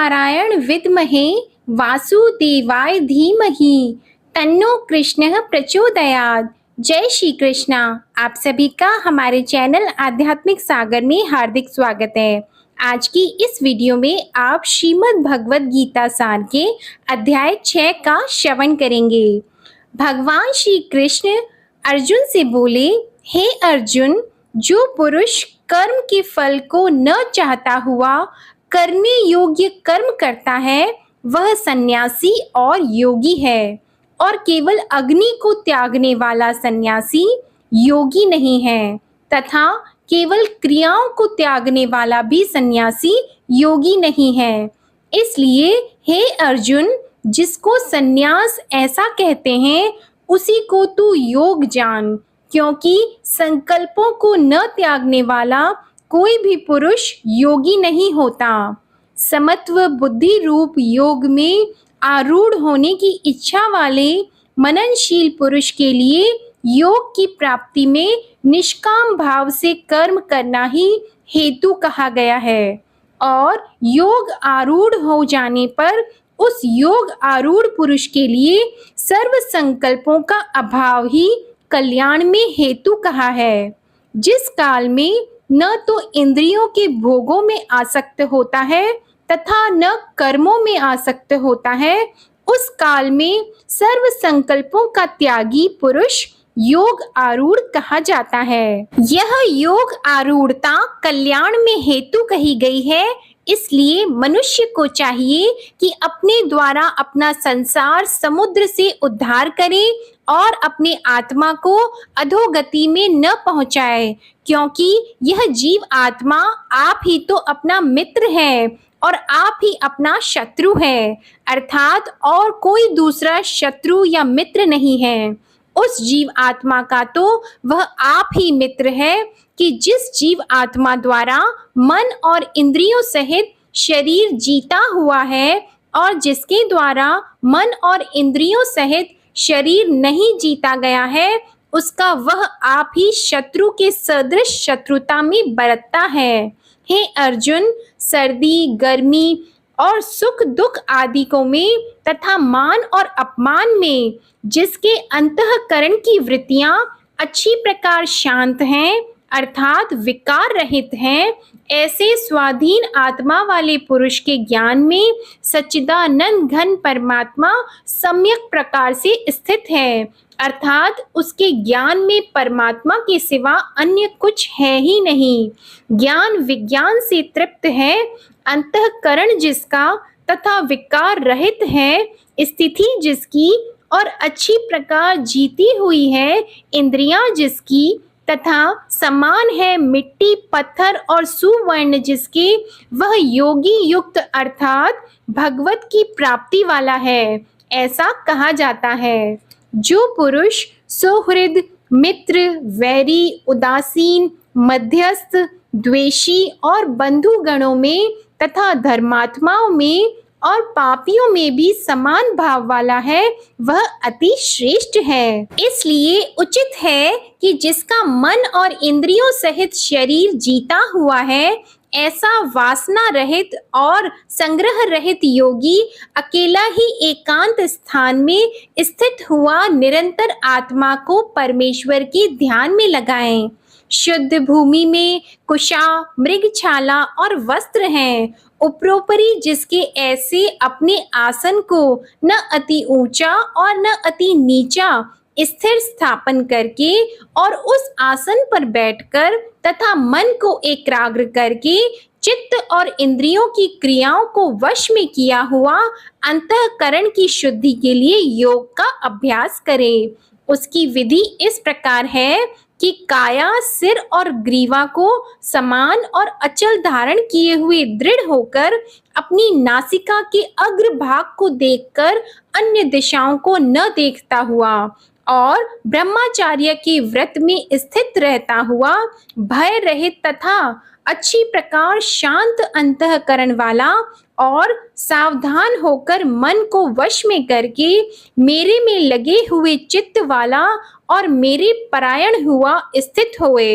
नारायण विद्महे वासुदेवाय धीमहि तन्नो कृष्णः प्रचोदयात्। जय श्री कृष्णा। आप सभी का हमारे चैनल आध्यात्मिक सागर में हार्दिक स्वागत है। आज की इस वीडियो में आप श्रीमद् भगवद गीता सार के अध्याय 6 का श्रवण करेंगे। भगवान श्री कृष्ण अर्जुन से बोले, हे अर्जुन, जो पुरुष कर्म के फल को न चाहता हुआ करने योग्य कर्म करता है वह सन्यासी और योगी है, और केवल अग्नि को त्यागने वाला सन्यासी योगी नहीं है, तथा केवल क्रियाओं को त्यागने वाला भी सन्यासी योगी नहीं है। इसलिए हे अर्जुन, जिसको सन्यास ऐसा कहते हैं उसी को तू योग जान, क्योंकि संकल्पों को न त्यागने वाला कोई भी पुरुष योगी नहीं होता। समत्व बुद्धि रूप योग में आरूढ़ होने की इच्छा वाले मननशील पुरुष के लिए योग की प्राप्ति में निष्काम भाव से कर्म करना ही हेतु कहा गया है, और योग आरूढ़ हो जाने पर उस योग आरूढ़ पुरुष के लिए सर्व संकल्पों का अभाव ही कल्याण में हेतु कहा है। जिस काल में न तो इंद्रियों के भोगों में आसक्त होता है तथा न कर्मों में आसक्त होता है, उस काल में सर्व संकल्पों का त्यागी पुरुष योग आरूढ़ कहा जाता है। यह योग आरूढ़ता कल्याण में हेतु कही गई है। इसलिए मनुष्य को चाहिए कि अपने द्वारा अपना संसार समुद्र से उद्धार करे और अपने आत्मा को अधोगति में न पहुंचाए, क्योंकि यह जीव आत्मा आप ही तो अपना मित्र है और आप ही अपना शत्रु है, अर्थात और कोई दूसरा शत्रु या मित्र नहीं है। उस जीव आत्मा का तो वह आप ही मित्र है कि जिस जीव आत्मा द्वारा मन और इंद्रियों सहित शरीर जीता हुआ है, और जिसके द्वारा मन और इंद्रियों सहित शरीर नहीं जीता गया है, उसका वह आप ही शत्रु के सदृश शत्रुता में बरतता है। हे अर्जुन, सर्दी गर्मी और सुख दुख आदि को में तथा मान और अपमान में जिसके अंतःकरण की वृत्तियां अच्छी प्रकार शांत हैं, अर्थात विकार रहित हैं, ऐसे स्वाधीन आत्मा वाले पुरुष के ज्ञान में सच्चिदानंद घन परमात्मा सम्यक प्रकार से स्थित है, अर्थात उसके ज्ञान में परमात्मा के सिवा अन्य कुछ है ही नहीं। ज्ञान विज्ञान से तृप्त है, अंतःकरण जिसका तथा विकार रहित है, स्थिति जिसकी और अच्छी प्रकार जीती हुई है, इंद्रियां जिसकी तथा समान है मिट्टी पत्थर और सुवर्ण जिसके, वह योगी युक्त अर्थात भगवत की प्राप्ति वाला है, ऐसा कहा जाता है। जो पुरुष सुहृद मित्र वैरी उदासीन मध्यस्थ द्वेषी और बंधुगणों में तथा धर्मात्माओं में और पापियों में भी समान भाव वाला है, वह अति श्रेष्ठ है। इसलिए उचित है कि जिसका मन और इंद्रियों सहित शरीर जीता हुआ है, ऐसा वासना रहित और संग्रह रहित योगी अकेला ही एकांत स्थान में स्थित हुआ निरंतर आत्मा को परमेश्वर के ध्यान में लगाएं। शुद्ध भूमि में कुशा मृगछाला और वस्त्र हैं, उपरोपरि जिसके ऐसे अपने आसन को न अति ऊंचा और न अति नीचा स्थिर स्थापन करके और उस आसन पर बैठकर तथा मन को एकाग्र करके चित्त और इंद्रियों की क्रियाओं को वश में किया हुआ अंतःकरण की शुद्धि के लिए योग का अभ्यास करे। उसकी विधि इस प्रकार है कि काया सिर और ग्रीवा को समान और अचल धारण किए हुए दृढ़ होकर अपनी नासिका के अग्र भाग को देखकर अन्य दिशाओं को न देखता हुआ और ब्रह्मचार्य के व्रत में स्थित रहता हुआ भय रहित तथा अच्छी प्रकार शांत अंतःकरण वाला और सावधान होकर मन को वश में करके मेरे में लगे हुए चित्त वाला और मेरे परायण हुआ स्थित होए।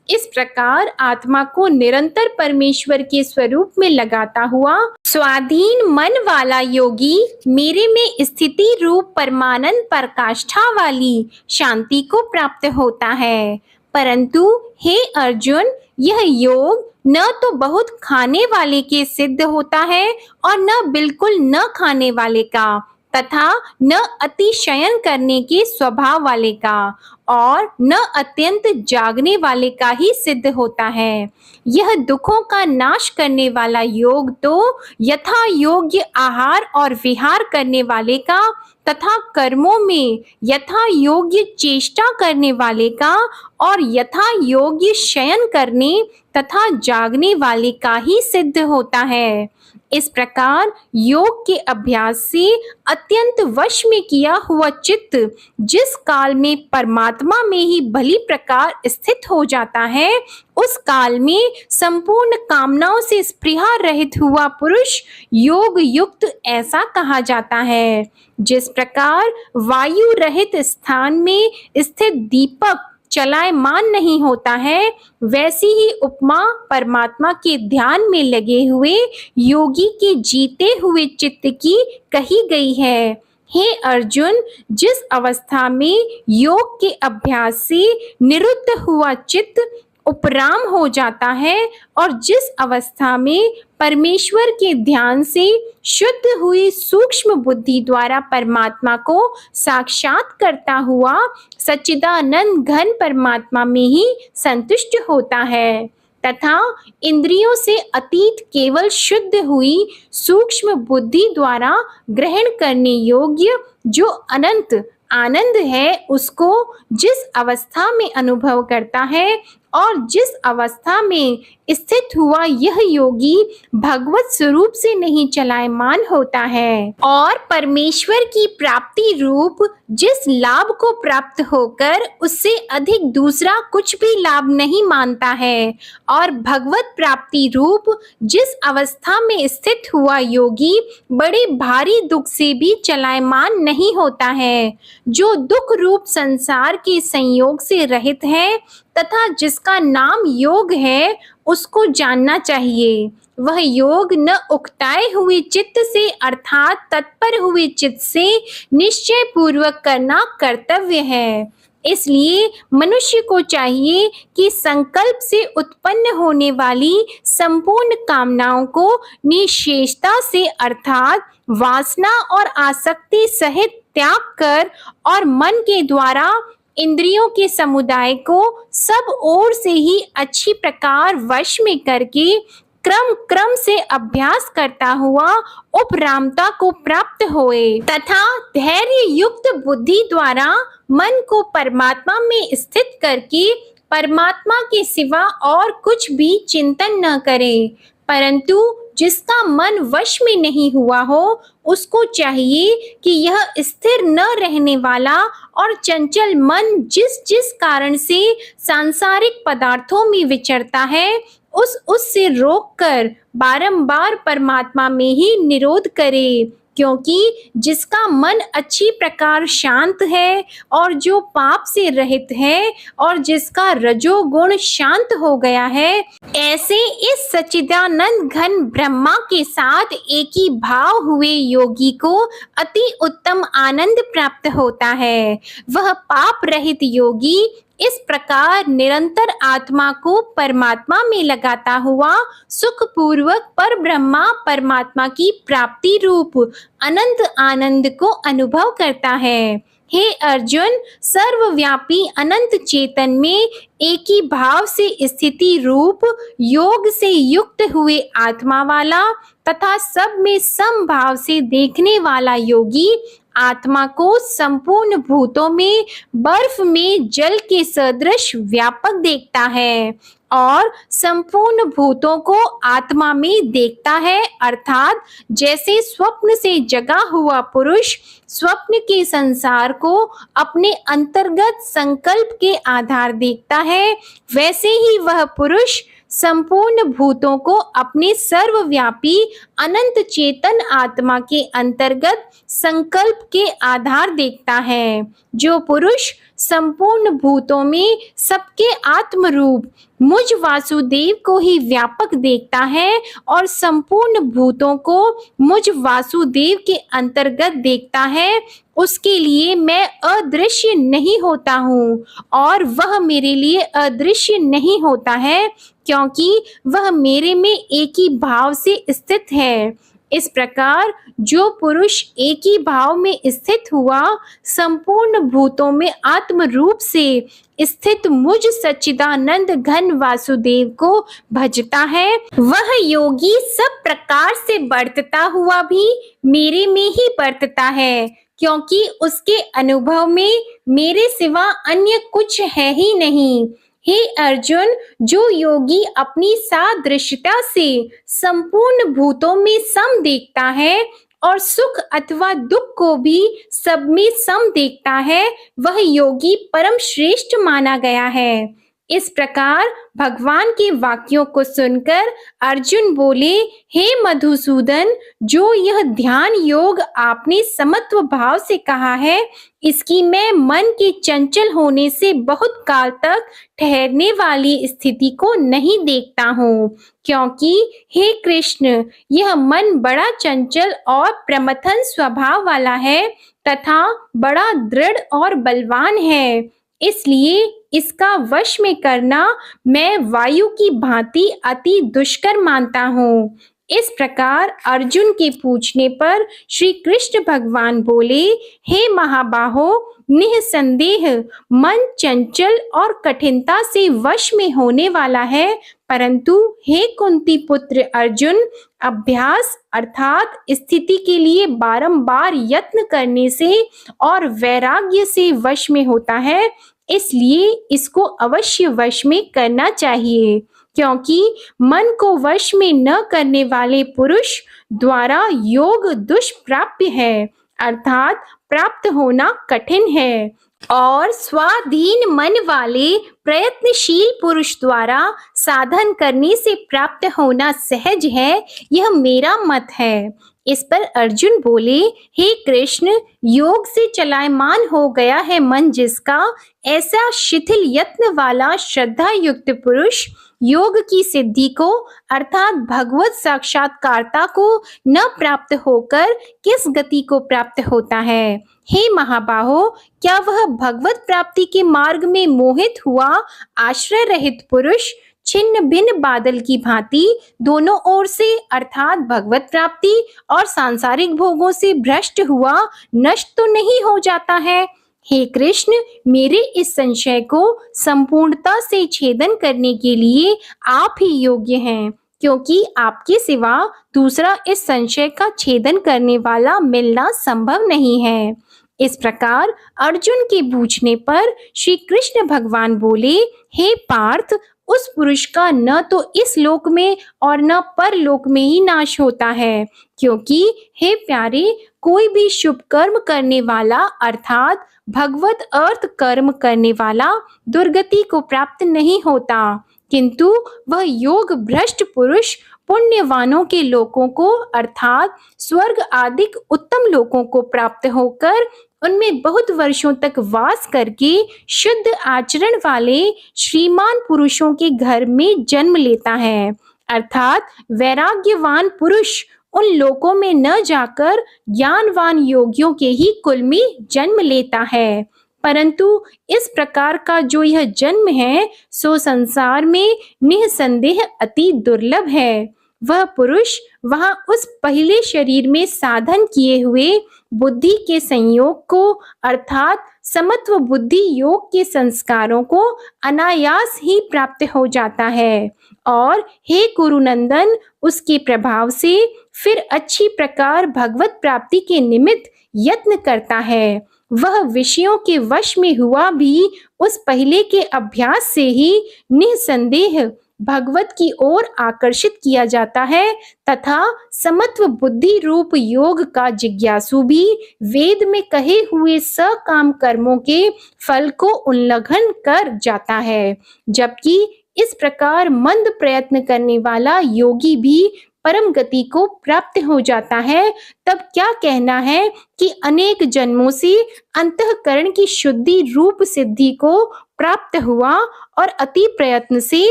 इस प्रकार आत्मा को निरंतर परमेश्वर के स्वरूप में लगाता हुआ स्वाधीन मन वाला योगी मेरे में स्थिति रूप परमानंद प्रकाष्ठा वाली शांति को प्राप्त होता है। परंतु हे अर्जुन, यह योग न तो बहुत खाने वाले के सिद्ध होता है और न बिल्कुल न खाने वाले का, तथा न अतिशयन करने के स्वभाव वाले का और न अत्यंत जागने वाले का ही सिद्ध होता है। यह दुखों का नाश करने वाला योग तो यथा योग्य आहार और विहार करने वाले का तथा कर्मों में यथा योग्य चेष्टा करने वाले का और यथा योग्य शयन करने तथा जागने वाले का ही सिद्ध होता है। इस प्रकार योग के अभ्यास से अत्यंत वश में किया हुआ चित्त जिस काल में परमात्मा में ही भली प्रकार स्थित हो जाता है, उस काल में संपूर्ण कामनाओं से स्पृहा रहित हुआ पुरुष योग युक्त ऐसा कहा जाता है। जिस प्रकार वायु रहित स्थान में स्थित दीपक चलायमान नहीं होता है, वैसी ही उपमा परमात्मा के ध्यान में लगे हुए योगी के जीते हुए चित्त की कही गई है। हे अर्जुन, जिस अवस्था में योग के अभ्यास से निरुद्ध हुआ चित्त उपराम हो जाता है और जिस अवस्था में परमेश्वर के ध्यान से शुद्ध हुई सूक्ष्म बुद्धि द्वारा परमात्मा को साक्षात करता हुआ सच्चिदानंद घन परमात्मा में ही संतुष्ट होता है तथा इंद्रियों से अतीत केवल शुद्ध हुई सूक्ष्म बुद्धि द्वारा ग्रहण करने योग्य जो अनंत आनंद है, उसको जिस अवस्था में अनुभव करता है और जिस अवस्था में स्थित हुआ यह योगी भगवत स्वरूप से नहीं चलायमान होता है और परमेश्वर की प्राप्ति रूप जिस लाभ को प्राप्त होकर उससे अधिक दूसरा कुछ भी लाभ नहीं मानता है और भगवत प्राप्ति रूप जिस अवस्था में स्थित हुआ योगी बड़े भारी दुख से भी चलायमान नहीं होता है, जो दुख रूप संसार के संयोग से रहित है तथा जिसका नाम योग है, उसको जानना चाहिए। वह योग न उकताए हुए चित्त से अर्थात तत्पर हुए चित्त से निश्चय पूर्वक करना कर्तव्य है। इसलिए मनुष्य को चाहिए कि संकल्प से उत्पन्न होने वाली संपूर्ण कामनाओं को निशेषता से अर्थात वासना और आसक्ति सहित त्याग कर और मन के द्वारा इंद्रियों के समुदाय को सब ओर से ही अच्छी प्रकार वश में करके क्रम क्रम से अभ्यास करता हुआ उपरामता को प्राप्त होए तथा धैर्य युक्त बुद्धि द्वारा मन को परमात्मा में स्थित करके परमात्मा के सिवा और कुछ भी चिंतन न करे। परंतु जिसका मन वश में नहीं हुआ हो, उसको चाहिए कि यह स्थिर न रहने वाला और चंचल मन जिस जिस कारण से सांसारिक पदार्थों में विचरता है, उससे रोककर बारंबार परमात्मा में ही निरोध करे। क्योंकि जिसका मन अच्छी प्रकार शांत है और जो पाप से रहित है और जिसका रजोगुण शांत हो गया है, ऐसे इस सच्चिदानंद घन ब्रह्मा के साथ एक ही भाव हुए योगी को अति उत्तम आनंद प्राप्त होता है। वह पाप रहित योगी इस प्रकार निरंतर आत्मा को परमात्मा में लगाता हुआ सुखपूर्वक पर ब्रह्मा परमात्मा की प्राप्ति रूप अनंत आनंद को अनुभव करता है। हे अर्जुन, सर्वव्यापी अनंत चेतन में एक ही भाव से स्थिति रूप योग से युक्त हुए आत्मा वाला तथा सब में समभाव से देखने वाला योगी आत्मा को संपूर्ण भूतों में बर्फ में जल के सदृश व्यापक देखता है और संपूर्ण भूतों को आत्मा में देखता है, अर्थात जैसे स्वप्न से जगा हुआ पुरुष स्वप्न के संसार को अपने अंतर्गत संकल्प के आधार देखता है, वैसे ही वह पुरुष संपूर्ण भूतों को अपने सर्वव्यापी अनंत चेतन आत्मा के अंतर्गत संकल्प के आधार देखता है। जो पुरुष संपूर्ण भूतों में सबके आत्म रूप मुझ वासुदेव को ही व्यापक देखता है और संपूर्ण भूतों को मुझ वासुदेव के अंतर्गत देखता है, उसके लिए मैं अदृश्य नहीं होता हूँ और वह मेरे लिए अदृश्य नहीं होता है, क्योंकि वह मेरे में एक ही भाव से स्थित है। इस प्रकार जो पुरुष एक ही भाव में स्थित हुआ संपूर्ण भूतों में आत्म रूप से स्थित मुझ सच्चिदानंद घन वासुदेव को भजता है, वह योगी सब प्रकार से बढ़ता हुआ भी मेरे में ही बढ़ता है, क्योंकि उसके अनुभव में मेरे सिवा अन्य कुछ है ही नहीं। हे अर्जुन, जो योगी अपनी सादृश्यता से संपूर्ण भूतों में सम देखता है और सुख अथवा दुख को भी सब में सम देखता है, वह योगी परम श्रेष्ठ माना गया है। इस प्रकार भगवान के वाक्यों को सुनकर अर्जुन बोले, हे मधुसूदन, जो यह ध्यान योग आपने समत्व भाव से कहा है, इसकी मैं मन के चंचल होने से बहुत काल तक ठहरने वाली स्थिति को नहीं देखता हूँ, क्योंकि हे कृष्ण, यह मन बड़ा चंचल और प्रमथन स्वभाव वाला है तथा बड़ा दृढ़ और बलवान है। इसलिए इसका वश में करना मैं वायु की भांति अति दुष्कर मानता हूँ। इस प्रकार अर्जुन के पूछने पर श्री कृष्ण भगवान बोले, हे महाबाहो, निसंदेह मन चंचल और कठिनता से वश में होने वाला है, परंतु हे कुंती पुत्र अर्जुन, अभ्यास अर्थात स्थिति के लिए बारंबार यत्न करने से और वैराग्य से वश में होता है। इसलिए इसको अवश्य वश में करना चाहिए, क्योंकि मन को वश में न करने वाले पुरुष द्वारा योग दुष्प्राप्य है, अर्थात प्राप्त होना कठिन है, और स्वाधीन मन वाले प्रयत्नशील पुरुष द्वारा साधन करने से प्राप्त होना सहज है। यह मेरा मत है। इस पर अर्जुन बोले, हे कृष्ण, योग से चलायमान हो गया है मन जिसका, ऐसा शिथिल यत्न वाला श्रद्धा युक्त पुरुष योग की सिद्धि को अर्थात भगवत साक्षात्कारता को न प्राप्त होकर किस गति को प्राप्त होता है? हे महाबाहो, क्या वह भगवत प्राप्ति के मार्ग में मोहित हुआ आश्रय रहित पुरुष छिन्न भिन्न बादल की भांति दोनों ओर से अर्थात भगवत प्राप्ति और सांसारिक भोगों से भ्रष्ट हुआ नष्ट तो नहीं हो जाता है? हे कृष्ण, मेरे इस संशय को संपूर्णता से छेदन करने के लिए आप ही योग्य हैं, क्योंकि आपके सिवा दूसरा इस संशय का छेदन करने वाला मिलना संभव नहीं है। इस प्रकार अर्जुन के पूछने पर श्री कृष्ण भगवान बोले, हे पार्थ, उस पुरुष का न तो इस लोक में और न परलोक में ही नाश होता है, क्योंकि हे प्यारे, कोई भी शुभ कर्म करने वाला अर्थात भगवत अर्थ कर्म करने वाला दुर्गति को प्राप्त नहीं होता, किंतु वह योग भ्रष्ट पुरुष पुण्यवानों के लोकों को अर्थात स्वर्ग आदि उत्तम लोकों को प्राप्त होकर उनमें बहुत वर्षों तक वास करके शुद्ध आचरण वाले श्रीमान पुरुषों के घर में जन्म लेता है, अर्थात वैराग्यवान पुरुष उन लोकों में न जाकर ज्ञानवान योगियों के ही कुल में जन्म लेता है। परंतु इस प्रकार का जो यह जन्म है सो संसार में निसंदेह अति दुर्लभ है। वह पुरुष वहां उस पहले शरीर में साधन किए हुए बुद्धि के संयोग को अर्थात समत्व बुद्धि योग के संस्कारों को अनायास ही प्राप्त हो जाता है, और हे कुरुनंदन, उसके प्रभाव से फिर अच्छी प्रकार भगवत प्राप्ति के निमित्त यत्न करता है। वह विषयों के वश में हुआ भी उस पहले के अभ्यास से ही निसंदेह भगवत की ओर आकर्षित किया जाता है, तथा समत्व बुद्धि रूप योग का जिज्ञासु भी वेद में कहे हुए सकाम कर्मों के फल को उल्लंघन कर जाता है, जबकि इस प्रकार मंद प्रयत्न करने वाला योगी भी परम गति को प्राप्त हो जाता है, तब क्या कहना है कि अनेक जन्मों से अंतःकरण की शुद्धि रूप सिद्धि को प्राप्त हुआ और अति प्रयत्न से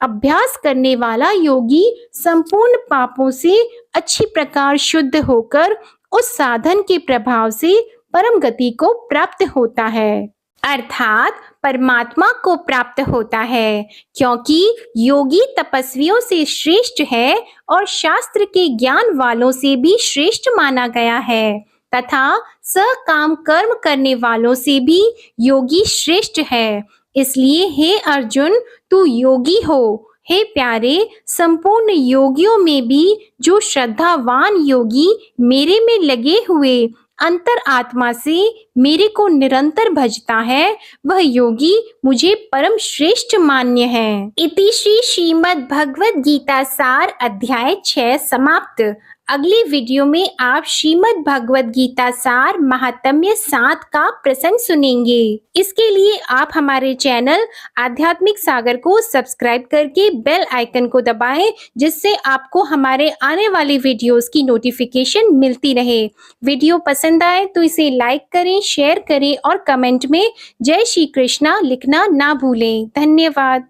अभ्यास करने वाला योगी संपूर्ण पापों से अच्छी प्रकार शुद्ध होकर उस साधन के प्रभाव से परम गति को प्राप्त होता है, अर्थात परमात्मा को प्राप्त होता है, क्योंकि योगी तपस्वियों से श्रेष्ठ है और शास्त्र के ज्ञान वालों से भी श्रेष्ठ माना गया है तथा सकाम कर्म करने वालों से भी योगी श्रेष्ठ है। इसलिए हे अर्जुन, तू योगी हो। हे प्यारे, संपूर्ण योगियों में भी जो श्रद्धावान योगी मेरे में लगे हुए अंतर आत्मा से मेरे को निरंतर भजता है, वह योगी मुझे परम श्रेष्ठ मान्य है। इति श्री श्रीमद् भगवद गीता सार अध्याय 6 समाप्त। अगली वीडियो में आप श्रीमद् भगवद गीता सार महात्म्य 7 का प्रसंग सुनेंगे। इसके लिए आप हमारे चैनल आध्यात्मिक सागर को सब्सक्राइब करके बेल आइकन को दबाएं, जिससे आपको हमारे आने वाली वीडियोस की नोटिफिकेशन मिलती रहे। वीडियो पसंद आए तो इसे लाइक करें, शेयर करें और कमेंट में जय श्री कृष्णा लिखना ना भूलें। धन्यवाद।